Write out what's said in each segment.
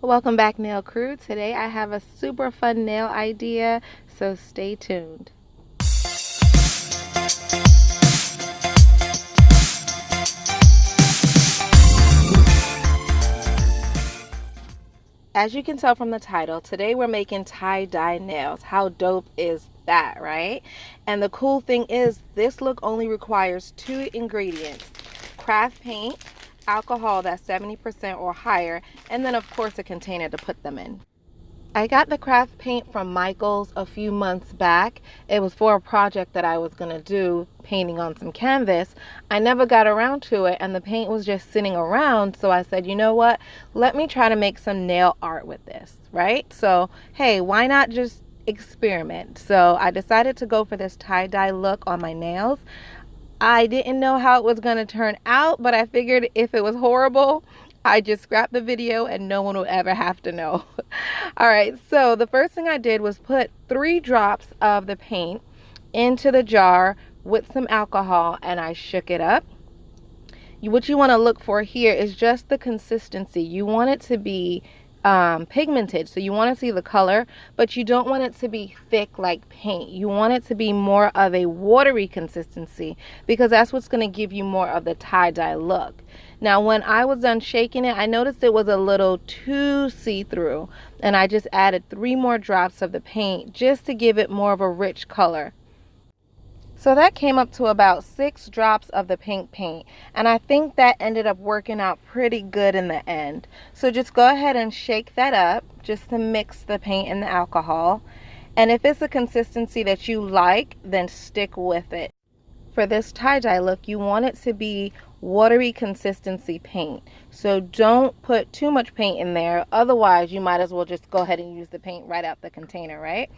Welcome back, nail crew. Today I have a super fun nail idea, so stay tuned. As you can tell from the title, today we're making tie-dye nails. How dope is that, right? And the cool thing is this look only requires 2 ingredients: craft paint, alcohol that's 70% or higher, and then of course a container to put them in. I got the craft paint from Michael's a few months back. It was for a project that I was going to do, painting on some canvas. I never got around to it and the paint was just sitting around, so I said, you know what, let me try to make some nail art with this, right? So hey, why not just experiment? So I decided to go for this tie-dye look on my nails. I didn't know how it was going to turn out, but I figured if it was horrible, I just scrapped the video and no one would ever have to know. All right, so the first thing I did was put 3 drops of the paint into the jar with some alcohol and I shook it up. What you want to look for here is just the consistency. You want it to be pigmented, so you want to see the color, but you don't want it to be thick like paint. You want it to be more of a watery consistency because that's what's going to give you more of the tie-dye look. Now when I was done shaking it, I noticed it was a little too see-through, and I just added 3 more drops of the paint just to give it more of a rich color. So that came up to about 6 drops of the pink paint, and I think that ended up working out pretty good in the end. So just go ahead and shake that up just to mix the paint and the alcohol. And if it's a consistency that you like, then stick with it. For this tie-dye look, you want it to be watery consistency paint. So don't put too much paint in there, otherwise you might as well just go ahead and use the paint right out the container, right?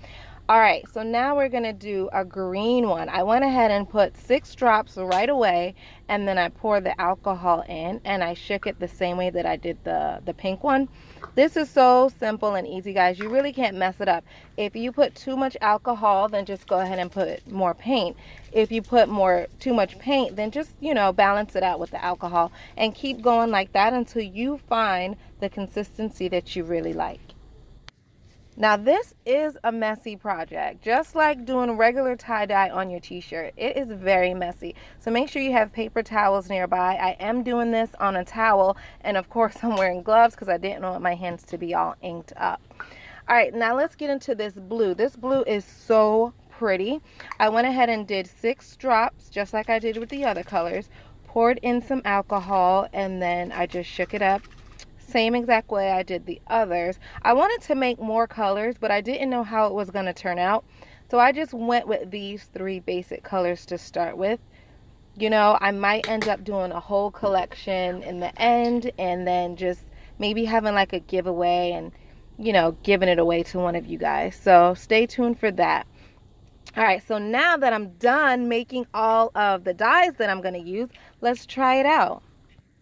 Alright, so now we're going to do a green one. I went ahead and put 6 drops right away, and then I poured the alcohol in and I shook it the same way that I did the pink one. This is so simple and easy, guys. You really can't mess it up. If you put too much alcohol, then just go ahead and put more paint. If you put too much paint, then just, balance it out with the alcohol and keep going like that until you find the consistency that you really like. Now this is a messy project, just like doing regular tie-dye on your t-shirt. It is very messy, so make sure you have paper towels nearby. I am doing this on a towel, and of course I'm wearing gloves because I didn't want my hands to be all inked up. All right, now let's get into this blue. This blue is so pretty. I went ahead and did 6 drops, just like I did with the other colors, poured in some alcohol, and then I just shook it up. Same exact way I did the others. I wanted to make more colors, but I didn't know how it was going to turn out. So I just went with these 3 basic colors to start with. I might end up doing a whole collection in the end and then just maybe having like a giveaway and, giving it away to one of you guys. So stay tuned for that. All right, so now that I'm done making all of the dyes that I'm going to use, let's try it out.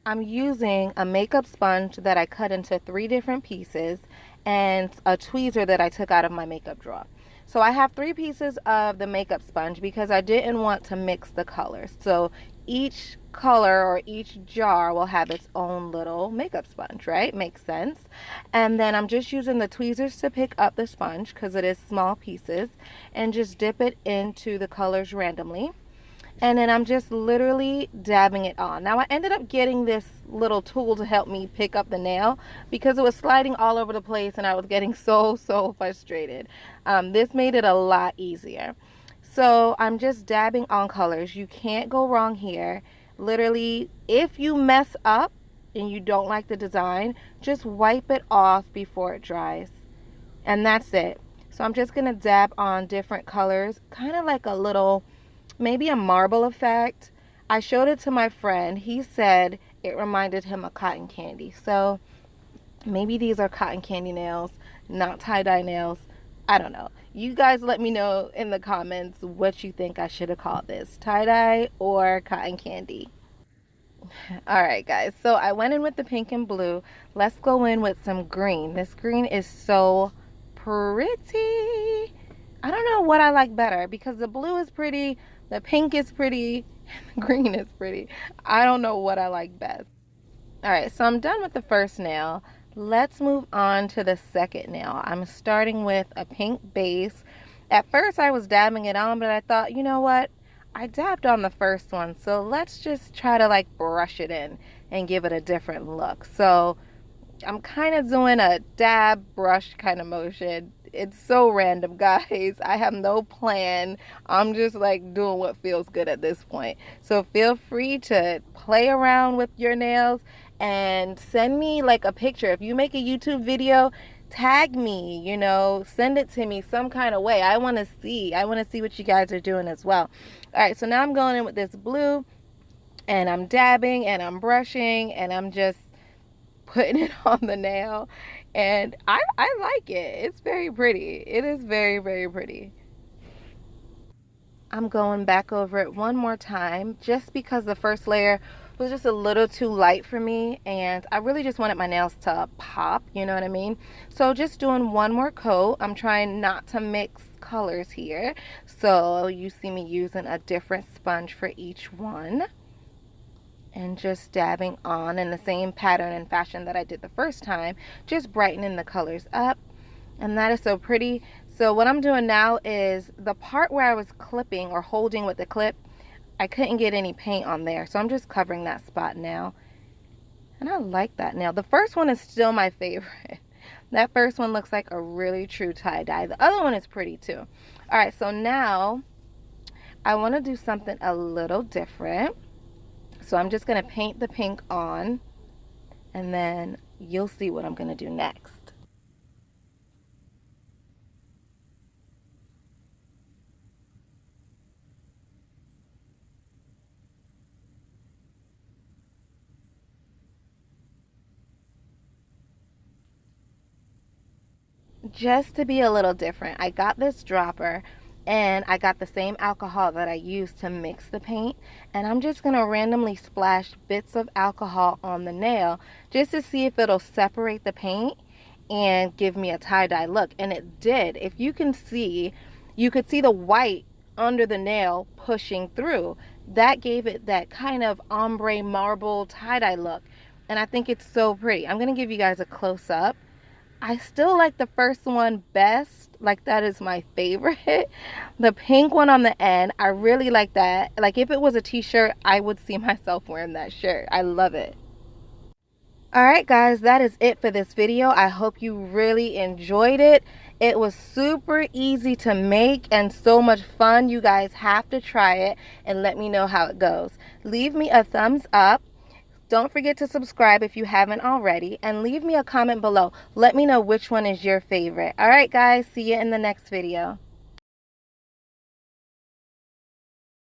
I'm using a makeup sponge that I cut into 3 different pieces and a tweezer that I took out of my makeup drawer. So I have 3 pieces of the makeup sponge because I didn't want to mix the colors. So each color or each jar will have its own little makeup sponge, right? Makes sense. And then I'm just using the tweezers to pick up the sponge because it is small pieces and just dip it into the colors randomly. And then I'm just literally dabbing it on. Now I ended up getting this little tool to help me pick up the nail because it was sliding all over the place and I was getting so frustrated. This made it a lot easier. So I'm just dabbing on colors. You can't go wrong here. Literally, if you mess up and you don't like the design, just wipe it off before it dries. And that's it. So I'm just going to dab on different colors, kind of like a little, maybe a marble effect. I showed it to my friend. He said it reminded him of cotton candy. So maybe these are cotton candy nails, not tie-dye nails. I don't know. You guys let me know in the comments what you think I should have called this, tie-dye or cotton candy. All right, guys. So I went in with the pink and blue. Let's go in with some green. This green is so pretty. I don't know what I like better because the blue is pretty, the pink is pretty, and the green is pretty. I don't know what I like best. All right, so I'm done with the first nail. Let's move on to the second nail. I'm starting with a pink base. At first I was dabbing it on, but I thought, you know what? I dabbed on the first one, so let's just try to like brush it in and give it a different look. So I'm kind of doing a dab brush kind of motion. It's so random, guys. I have no plan. I'm just like doing what feels good at this point. So feel free to play around with your nails and send me like a picture. If you make a YouTube video, tag me, you know, send it to me some kind of way. I want to see. I want to see what you guys are doing as well. All right, so now I'm going in with this blue and I'm dabbing and I'm brushing and I'm just putting it on the nail, and I like it. It's very pretty. It is very, very pretty. I'm going back over it one more time just because the first layer was just a little too light for me, and I really just wanted my nails to pop, you know what I mean? So just doing one more coat. I'm trying not to mix colors here, so you see me using a different sponge for each one and just dabbing on in the same pattern and fashion that I did the first time, just brightening the colors up. And that is so pretty. So what I'm doing now is the part where I was clipping or holding with the clip, I couldn't get any paint on there, so I'm just covering that spot now. And I like that nail. The first one is still my favorite. That first one looks like a really true tie-dye. The other one is pretty too. All right, so now I want to do something a little different. So I'm just going to paint the pink on, and then you'll see what I'm going to do next. Just to be a little different, I got this dropper and I got the same alcohol that I used to mix the paint, and I'm just going to randomly splash bits of alcohol on the nail just to see if it'll separate the paint and give me a tie-dye look. And it did. If you can see, you could see the white under the nail pushing through. That gave it that kind of ombre marble tie-dye look, and I think it's so pretty. I'm going to give you guys a close-up. I still like the first one best. Like, that is my favorite. The pink one on the end, I really like that. Like, if it was a t-shirt, I would see myself wearing that shirt. I love it. Alright guys, that is it for this video. I hope you really enjoyed it. It was super easy to make and so much fun. You guys have to try it and let me know how it goes. Leave me a thumbs up. Don't forget to subscribe if you haven't already, and leave me a comment below. Let me know which one is your favorite. All right, guys, see you in the next video.